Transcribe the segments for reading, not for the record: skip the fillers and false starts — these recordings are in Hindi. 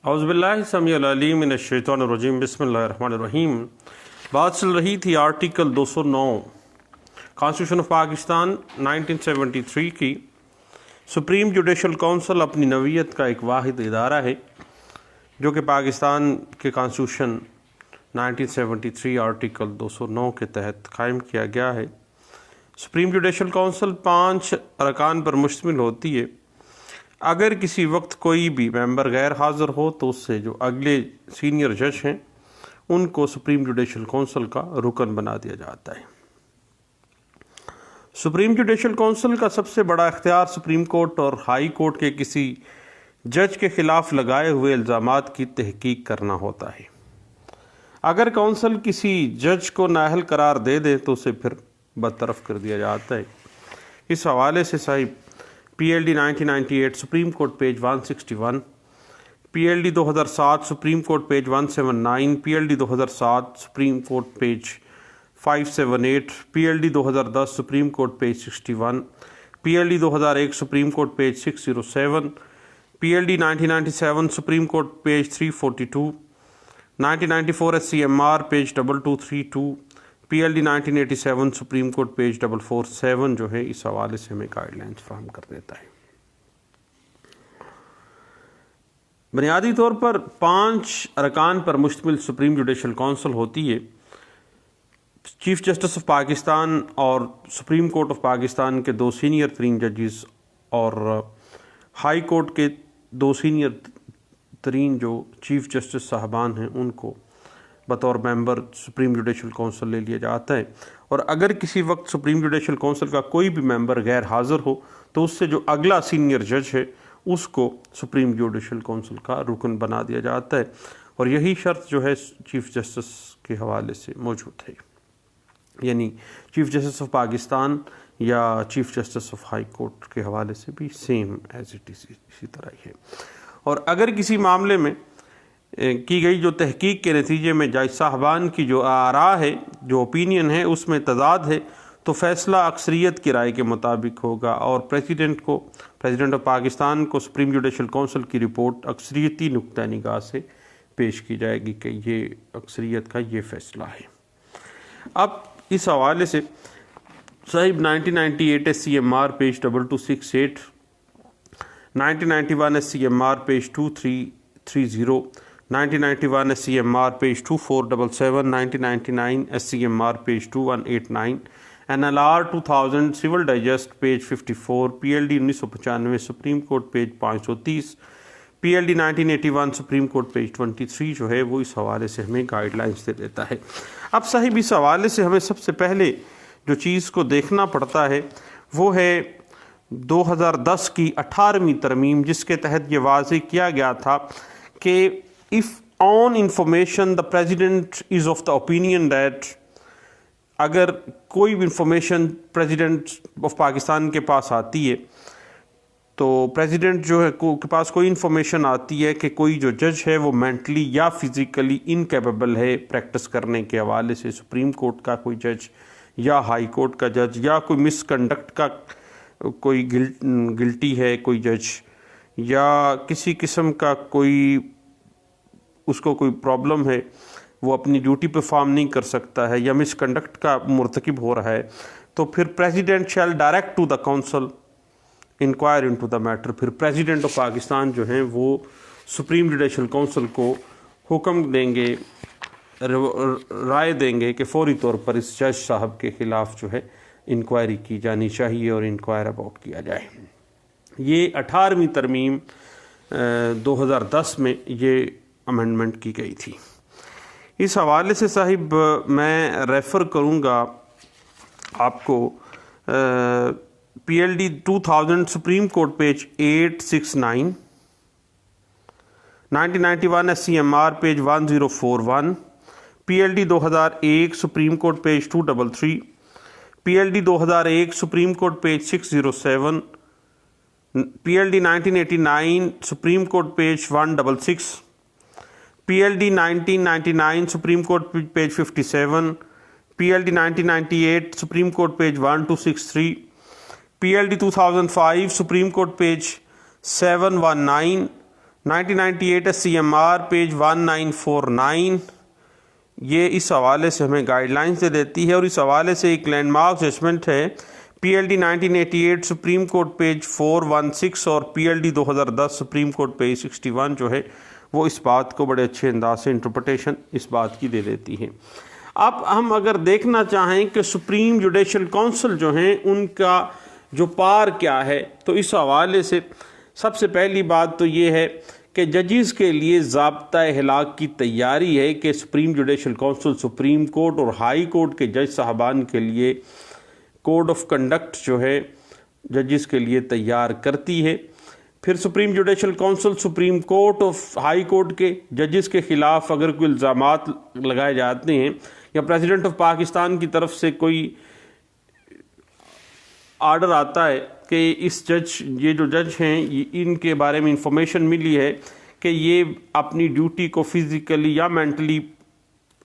औज़ुबिल्लाहि समीउल अलीम मिनश्शैतानिर्रजीम बिस्मिल्लाहिर्रहमानिर्रहीम। बात चल रही थी आर्टिकल 209 कॉन्स्टिट्यूशन ऑफ पाकिस्तान 1973 की। सुप्रीम जुडिशल काउंसिल अपनी नवीयत का एक वाहिद इदारा है जो कि पाकिस्तान के कॉन्स्टिट्यूशन 1973 आर्टिकल 209 के तहत कायम किया गया है। सुप्रीम जुडिशल काउंसिल 5 अरकान पर मुश्तमिल होती है। अगर किसी वक्त कोई भी मेंबर गैर हाज़िर हो तो उससे जो अगले सीनियर जज हैं उनको सुप्रीम जुडिशल काउंसिल का रुकन बना दिया जाता है। सुप्रीम जुडिशल काउंसिल का सबसे बड़ा इख्तियार सुप्रीम कोर्ट और हाई कोर्ट के किसी जज के खिलाफ लगाए हुए इल्ज़ामात की तहकीक करना होता है। अगर काउंसिल किसी जज को नाअहल करार दे दे तो उसे फिर बरतरफ कर दिया जाता है। इस हवाले से Sahib PLD 1998 supreme court page 161, PLD 2007 supreme court page 179, PLD 2007 supreme court page 578, PLD 2010 supreme court page 61, PLD 2001 supreme court page 607, PLD 1997 supreme court page 342, 1994 SCMR page 2232, PLD 1987 supreme court page 447 जो है इस हवाले से हमें गाइडलाइंस फराहम कर देता है। बुनियादी तौर पर 5 अरकान पर मुश्तमिल सुप्रीम जुडिशल काउंसिल होती है। चीफ जस्टिस ऑफ पाकिस्तान और सुप्रीम कोर्ट ऑफ पाकिस्तान के 2 सीनियर तरीन जजेस और हाई कोर्ट के 2 सीनियर तरीन जो चीफ जस्टिस साहबान हैं उनको बतौर मेंबर सुप्रीम जुडिशल काउंसिल ले लिया जाता है। और अगर किसी वक्त सुप्रीम जुडिशल काउंसिल का कोई भी मेंबर गैर हाज़िर हो तो उससे जो अगला सीनियर जज है उसको सुप्रीम जुडिशल काउंसिल का रुकन बना दिया जाता है। और यही शर्त जो है चीफ जस्टिस के हवाले से मौजूद है, यानी चीफ जस्टिस ऑफ पाकिस्तान या chief justice of high court के हवाले से भी सेम एज इट इज़ इसी तरह ही है। और अगर किसी मामले में की गई जो तहकीक के नतीजे में जज साहबान की जो आरा है, जो ओपिनियन है, उसमें तजाद है तो फ़ैसला अक्सरियत की राय के मुताबिक होगा और प्रेसिडेंट ऑफ पाकिस्तान को सुप्रीम जुडिशल काउंसिल की रिपोर्ट अक्सरियती नुक्ता निगाह से पेश की जाएगी कि ये अक्सरियत का ये फ़ैसला है। अब इस हवाले से साहिब 1998 SCMR page 2268, 1991 SCMR page 2330, 1991 SCMR page 2477, 1999 SCMR page 2189, NLR 2000 civil digest page 54, PLD 1995 supreme court page 530, PLD 1981 supreme court page 23 जो है वो इस हवाले से हमें गाइडलाइंस दे देता है। अब साहिब इस हवाले से हमें सबसे पहले जो चीज़ को देखना पड़ता है वो है 2010 की 18वीं तरमीम, जिसके तहत ये वाज़ेह किया गया था कि if on information the president is of the opinion that, अगर कोई भी इंफॉर्मेशन प्रेसिडेंट ऑफ पाकिस्तान के पास आती है तो प्रेसिडेंट जो है के पास कोई इंफॉर्मेशन आती है कि कोई जो जज है वो मेंटली या फिज़िकली इनकेपेबल है प्रैक्टिस करने के हवाले से, सुप्रीम कोर्ट का कोई जज या हाई कोर्ट का जज, या कोई मिसकंडक्ट का कोई गिल्टी है कोई जज, या किसी किस्म का कोई उसको कोई प्रॉब्लम है, वो अपनी ड्यूटी परफॉर्म नहीं कर सकता है या मिसकंडक्ट का मुर्तकिब हो रहा है, तो फिर president shall direct to the council inquire into the matter. फिर प्रेसिडेंट ऑफ पाकिस्तान जो हैं वो सुप्रीम जुडिशल काउंसिल को हुक्म देंगे, राय देंगे कि फौरी तौर पर इस जज साहब के ख़िलाफ़ जो है इंक्वायरी की जानी चाहिए और इंक्वायर अबाउट किया जाए। ये 18वीं तरमीम 2010 में ये अमेंडमेंट की गई थी। इस हवाले से साहिब मैं रेफ़र करूँगा आपको PLD 2000 supreme court page 869, 1991 SCMR page 1041, PLD 2001 supreme court page 233, PLD 2001 supreme court page 607, PLD 1989 supreme court page 166, PLD 1999 supreme court page 57, PLD 1998 supreme court page 1263, PLD 2005 supreme court page 719, 1998 SCMR page 1949 ये इस हवाले से हमें गाइडलाइंस दे देती है। और इस हवाले से एक लैंडमार्क जजमेंट है PLD 1988 सुप्रीम कोर्ट पेज 416 और PLD 2010 सुप्रीम कोर्ट पेज 61 जो है वो इस बात को बड़े अच्छे अंदाज से इंटरप्रिटेशन इस बात की दे देती है। अब हम अगर देखना चाहें कि सुप्रीम जुडिशल काउंसिल जो हैं उनका जो पार क्या है, तो इस हवाले से सबसे पहली बात तो ये है कि जजेस के लिए ज़ाब्ता इहलाक की तैयारी है कि supreme Judicial council supreme court और हाई कोर्ट के जज साहबान के लिए कोड ऑफ कंडक्ट जो है जजेस के लिए तैयार करती है। फिर supreme Judicial council supreme court और हाई कोर्ट के जजेस के ख़िलाफ़ अगर कोई इल्ज़ामात लगाए जाते हैं या प्रेसिडेंट ऑफ पाकिस्तान की तरफ से कोई आर्डर आता है कि ये जो जज हैं इनके बारे में इंफॉर्मेशन मिली है कि ये अपनी ड्यूटी को फिज़िकली या मेंटली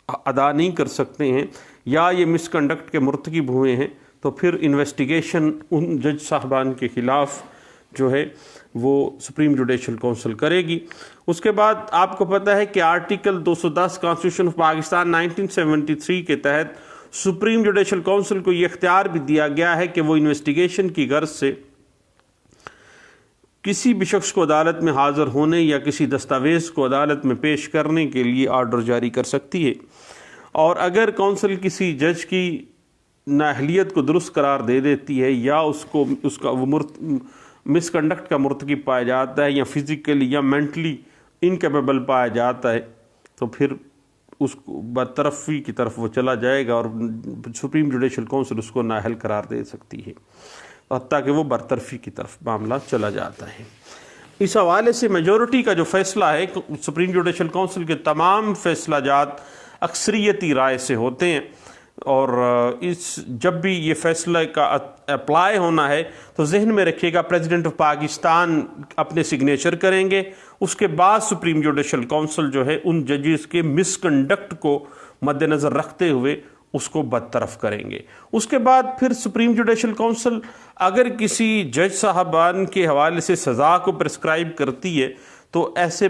अदा नहीं कर सकते हैं या ये मिसकंडक्ट के मुर्तकिब हुए हैं, तो फिर इन्वेस्टिगेशन उन जज साहबान के ख़िलाफ़ जो है वो सुप्रीम जुडिशल काउंसिल करेगी। उसके बाद आपको पता है कि आर्टिकल 210 कॉन्स्टिट्यूशन ऑफ पाकिस्तान 1973 के तहत सुप्रीम जुडिशल काउंसिल को ये इख्तियार भी दिया गया है कि वो इन्वेस्टिगेशन की गर्ज से किसी भी शख्स को अदालत में हाज़िर होने या किसी दस्तावेज़ को अदालत में पेश करने के लिए आर्डर जारी कर सकती है। और अगर काउंसिल किसी जज की नाअहलियत को दुरुस्त करार दे देती है या उसका वो मिसकंडक्ट का मुर्तकिब पाया जाता है या फिज़िकली या मेंटली इनकेपेबल पाया जाता है, तो फिर उसको बरतरफी की तरफ वो चला जाएगा और सुप्रीम जुडिशल काउंसिल उसको नाअहल करार दे सकती है, हत्ता कि वो बरतरफी की तरफ मामला चला जाता है। इस हवाले से मेजॉरिटी का जो फैसला है, सुप्रीम जुडिशल काउंसिल के तमाम फैसला जात अक्सरियती राय से होते हैं और जब भी ये फैसला का अप्लाई होना है तो जहन में रखिएगा प्रेसिडेंट ऑफ पाकिस्तान अपने सिग्नेचर करेंगे, उसके बाद सुप्रीम जुडिशल काउंसिल जो है उन जजेस के मिसकंडक्ट को मद्देनज़र रखते हुए उसको बरतरफ करेंगे। उसके बाद फिर सुप्रीम जुडिशल काउंसिल अगर किसी जज साहबान के हवाले से सज़ा को प्रिस्क्राइब करती है तो ऐसे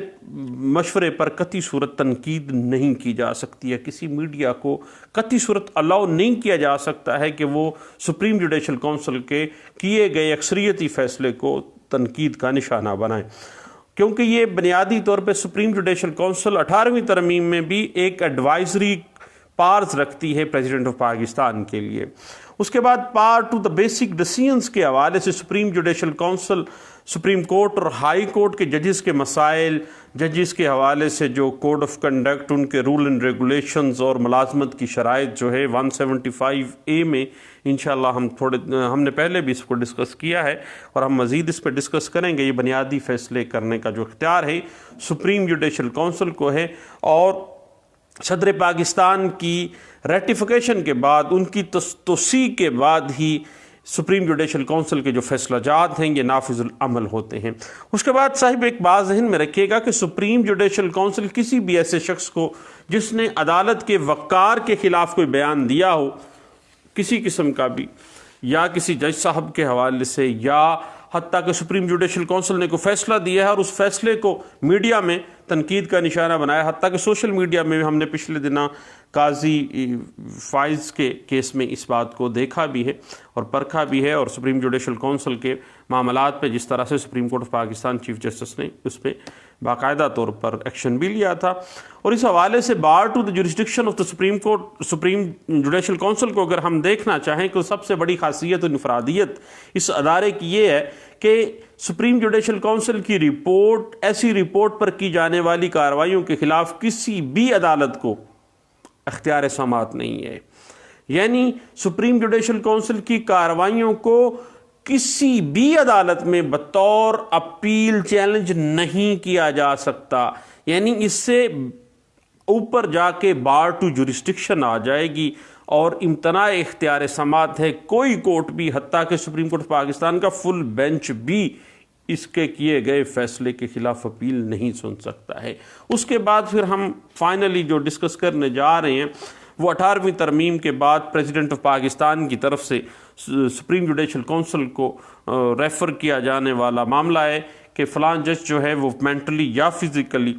मशवरे पर कतई सूरत तनकीद नहीं की जा सकती है। किसी मीडिया को कतई सूरत अलाउ नहीं किया जा सकता है कि वो सुप्रीम जुडिशल काउंसिल के किए गए अक्सरियती फ़ैसले को तनकीद का निशाना बनाएं, क्योंकि ये बुनियादी तौर पर सुप्रीम जुडिशल काउंसिल 18वीं तरमीम में भी एक एडवाइजरी पावर्स रखती है प्रेसिडेंट ऑफ पाकिस्तान के लिए। उसके बाद part two the basic decisions के हवाले से supreme Judicial council supreme court और हाई कोर्ट के जजेस के मसाइल, जजेस के हवाले से जो कोड ऑफ कंडक्ट, उनके रूल एंड रेगुलेशंस और मुलाजमत की शराइत जो है 175A में इंशाल्लाह हमने पहले भी इसको डिस्कस किया है और हम मज़ीद इस पर डिस्कस करेंगे। ये बुनियादी फ़ैसले करने का जो इख्तियार है सुप्रीम जुडिशल काउंसिल को है और सदर पाकिस्तान की रेटिफिकेशन के बाद, उनकी तोसी के बाद ही सुप्रीम जुडिशल काउंसिल के जो फैसला जात हैं ये नाफिजुल अमल होते हैं। उसके बाद साहिब एक बात ज़हन में रखिएगा कि सुप्रीम जुडिशल काउंसिल किसी भी ऐसे शख्स को जिसने अदालत के वक़ार के ख़िलाफ़ कोई बयान दिया हो किसी किस्म का भी, या किसी जज साहब के हवाले से, या हत्ता कि सुप्रीम जुडिशल काउंसिल ने कोई फ़ैसला दिया है और उस फैसले को मीडिया में तनकीद का निशाना बनाया, हत्ता कि सोशल मीडिया में हमने पिछले दिनों काजी फाइज के केस में इस बात को देखा भी है और परखा भी है और सुप्रीम जुडिशल काउंसिल के मामलात पे जिस तरह से supreme court of Pakistan chief justice ने उस पर बाकायदा तौर पर एक्शन भी लिया था। और इस हवाले से bar to the jurisdiction of the Supreme Judicial Council को अगर हम देखना चाहें तो सबसे बड़ी खासियत और इनफरादियत इस अदारे की ये है कि सुप्रीम जुडिशल काउंसिल की रिपोर्ट, ऐसी रिपोर्ट पर की जाने वाली कार्रवाइयों के खिलाफ किसी भी अदालत को अख्तियार समाअत नहीं है। यानी सुप्रीम जुडिशल काउंसिल की कार्रवाइयों को किसी भी अदालत में बतौर अपील चैलेंज नहीं किया जा सकता, यानी इससे ऊपर जाके बार टू जुरिस्डिक्शन आ जाएगी और इम्तना इख्तियार समाअत है। कोई कोर्ट भी, हत्ता कि सुप्रीम कोर्ट पाकिस्तान का फुल बेंच भी इसके किए गए फैसले के खिलाफ अपील नहीं सुन सकता है। उसके बाद फिर हम फाइनली जो डिस्कस करने जा रहे हैं वो 18वीं तरमीम के बाद प्रेसिडेंट ऑफ पाकिस्तान की तरफ से सुप्रीम जुडिशल काउंसिल को रेफ़र किया जाने वाला मामला है कि फ़लाँ जज जो है वो मेंटली या फिज़िकली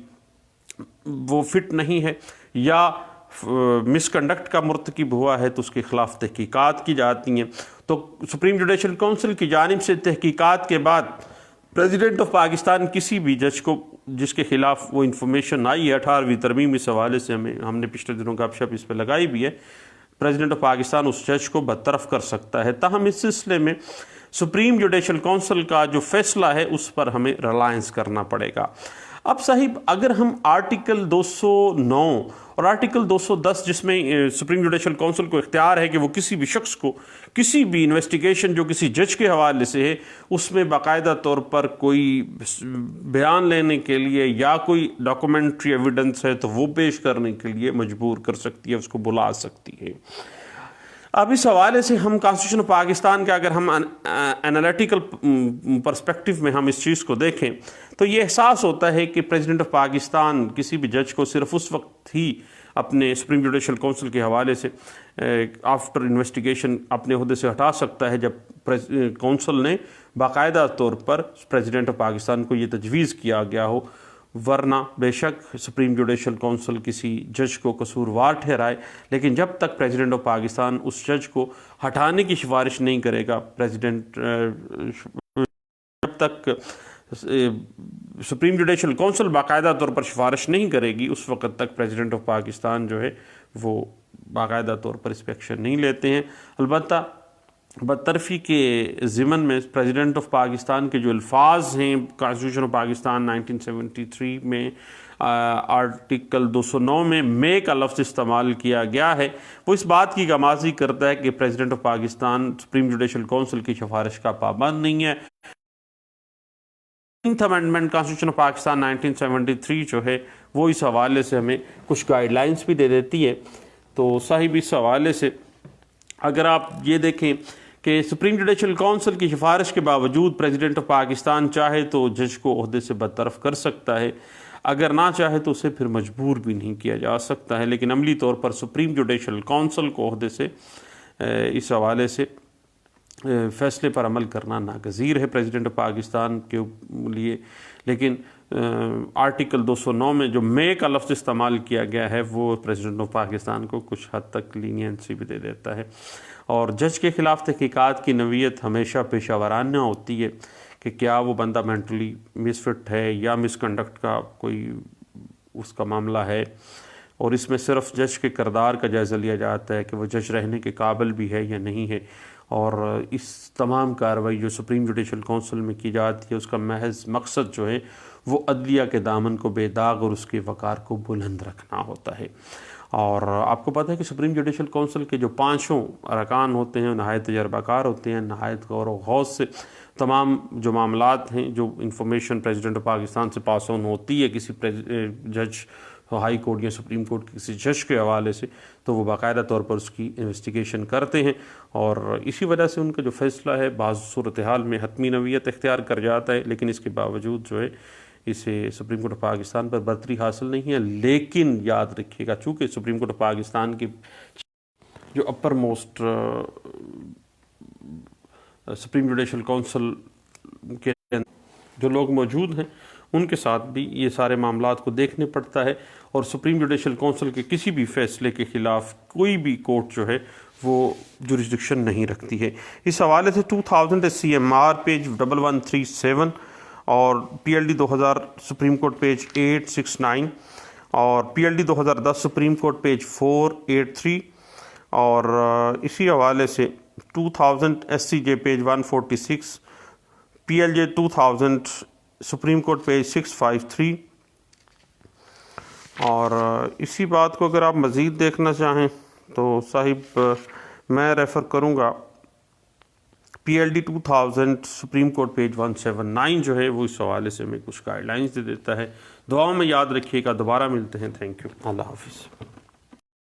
वो फिट नहीं है या मिसकंडक्ट का मुर्तकिब हुआ है तो उसके ख़िलाफ़ तहकीकात की जाती हैं। तो सुप्रीम जुडिशल काउंसिल की जानिब से तहकीकात के बाद प्रेसिडेंट ऑफ पाकिस्तान किसी भी जज को जिसके ख़िलाफ़ वो इन्फॉर्मेशन आई है 18वीं तरमीम इस हवाले से हमने पिछले दिनों गपशप इस पर लगाई भी है, प्रेसिडेंट ऑफ पाकिस्तान उस जज को बरतरफ कर सकता है। ताहम इस सिलसिले में सुप्रीम जुडिशल काउंसिल का जो फैसला है उस पर हमें रिलायंस करना पड़ेगा। अब साहिब अगर हम आर्टिकल 209 और आर्टिकल 210 जिसमें सुप्रीम जुडिशल काउंसिल को इख्तियार है कि वो किसी भी शख्स को किसी भी इन्वेस्टिगेशन जो किसी जज के हवाले से है उसमें बाकायदा तौर पर कोई बयान लेने के लिए या कोई डॉक्यूमेंट्री एविडेंस है तो वो पेश करने के लिए मजबूर कर सकती है, उसको बुला सकती है। अब इस हवाले से हम कॉन्स्टिट्यूशन ऑफ पाकिस्तान का अगर हम एनालिटिकल पर्सपेक्टिव में हम इस चीज़ को देखें तो ये एहसास होता है कि प्रेसिडेंट ऑफ पाकिस्तान किसी भी जज को सिर्फ उस वक्त ही अपने सुप्रीम जुडिशल काउंसिल के हवाले से आफ्टर इन्वेस्टिगेशन अपने ओहदे से हटा सकता है जब काउंसिल ने बाकायदा तौर पर प्रेसिडेंट ऑफ पाकिस्तान को ये तजवीज़ किया गया हो, वरना बेशक सुप्रीम जुडिशल काउंसिल किसी जज को कसूरवार ठहराए, लेकिन जब तक प्रेसिडेंट ऑफ पाकिस्तान उस जज को हटाने की सिफारिश नहीं करेगा, जब तक सुप्रीम जुडिशल काउंसिल बाकायदा तौर पर सिफारिश नहीं करेगी उस वक़्त तक प्रेसिडेंट ऑफ पाकिस्तान जो है वो बाकायदा तौर पर इस पर एक्शन नहीं लेते हैं। अलबत्ता बदतरफ़ी के ज़िमन में प्रेसिडेंट ऑफ पाकिस्तान के जो अल्फाज हैं कॉन्स्टिट्यूशन ऑफ पाकिस्तान 1973 में आर्टिकल 209 में मे का लफ्ज़ इस्तेमाल किया गया है, वो इस बात की गमाज़ी करता है कि president of Pakistan supreme Judicial council की सिफारिश का पाबंद नहीं है। 9th amendment constitution of Pakistan 1973 जो है वो इस हवाले से हमें कुछ गाइडलाइंस भी दे देती है। तो साहिब इस हवाले से अगर आप ये देखें कि सुप्रीम जुडिशल काउंसिल की सिफारिश के बावजूद प्रेसिडेंट ऑफ पाकिस्तान चाहे तो जज को ओहदे से बरतरफ कर सकता है, अगर ना चाहे तो उसे फिर मजबूर भी नहीं किया जा सकता है, लेकिन अमली तौर पर सुप्रीम जुडिशल काउंसिल को ओहदे से इस हवाले से फ़ैसले पर अमल करना नागज़ीर है प्रेसिडेंट ऑफ पाकिस्तान के लिए। लेकिन आर्टिकल 209 में जो मे का लफ्ज़ इस्तेमाल किया गया है वो प्रेसिडेंट ऑफ पाकिस्तान को कुछ हद तक लीनियंसी भी दे देता है। और जज के ख़िलाफ़ तहकीकात की नवीयत हमेशा पेशावराना होती है कि क्या वो बंदा मेंटली मिसफिट है या मिसकंडक्ट का कोई उसका मामला है, और इसमें सिर्फ जज के किरदार का जायज़ा लिया जाता है कि वो जज रहने के काबिल भी है या नहीं है। और इस तमाम कार्रवाई जो सुप्रीम जुडिशल काउंसिल में की जाती है उसका महज मकसद जो है वो अदलिया के दामन को बेदाग और उसके वक़ार को बुलंद रखना होता है। और आपको पता है कि सुप्रीम जुडिशल काउंसिल के जो 5 अरकान होते हैं नहायत तजर्बाकार होते हैं, नहायत गौर व गौस से तमाम जो मामलात हैं, जो इंफॉर्मेशन प्रेसिडेंट ऑफ पाकिस्तान से पास ऑन होती है किसी जज हाई कोर्ट या सुप्रीम कोर्ट के किसी जज के हवाले से, तो वो बाकायदा तौर पर उसकी इन्वेस्टिगेशन करते हैं। और इसी वजह से उनका जो फ़ैसला है बाज़ सूरत हाल में हतमी नवीयत इख्तियार कर जाता है, लेकिन इसके बावजूद जो है इसे सुप्रीम कोर्ट ऑफ पाकिस्तान पर बरतरी हासिल नहीं है। लेकिन याद रखिएगा चूँकि सुप्रीम कोर्ट ऑफ पाकिस्तान की जो upper most supreme Judicial council के जो लोग मौजूद हैं उनके साथ भी ये सारे मामलात को देखने पड़ता है, और सुप्रीम जुडिशल काउंसिल के किसी भी फैसले के ख़िलाफ़ कोई भी कोर्ट जो है वो जुरिस्डिक्शन नहीं रखती है। इस हवाले से 2000 CMR पेज 1137 और PLD 2000 सुप्रीम कोर्ट पेज 869 और PLD 2010 सुप्रीम कोर्ट पेज 483 और इसी हवाले से 2000 SCJ page 146, PLJ 2000 supreme court page 653। और इसी बात को अगर आप मज़ीद देखना चाहें तो साहिब मैं रेफ़र करूँगा PLD 2000 सुप्रीम कोर्ट पेज 179 जो है वो इस हवाले से हमें कुछ गाइडलाइंस दे देता है। दुआओं में याद रखिएगा, दोबारा मिलते हैं। थैंक यू, अल्लाह हाफिज़।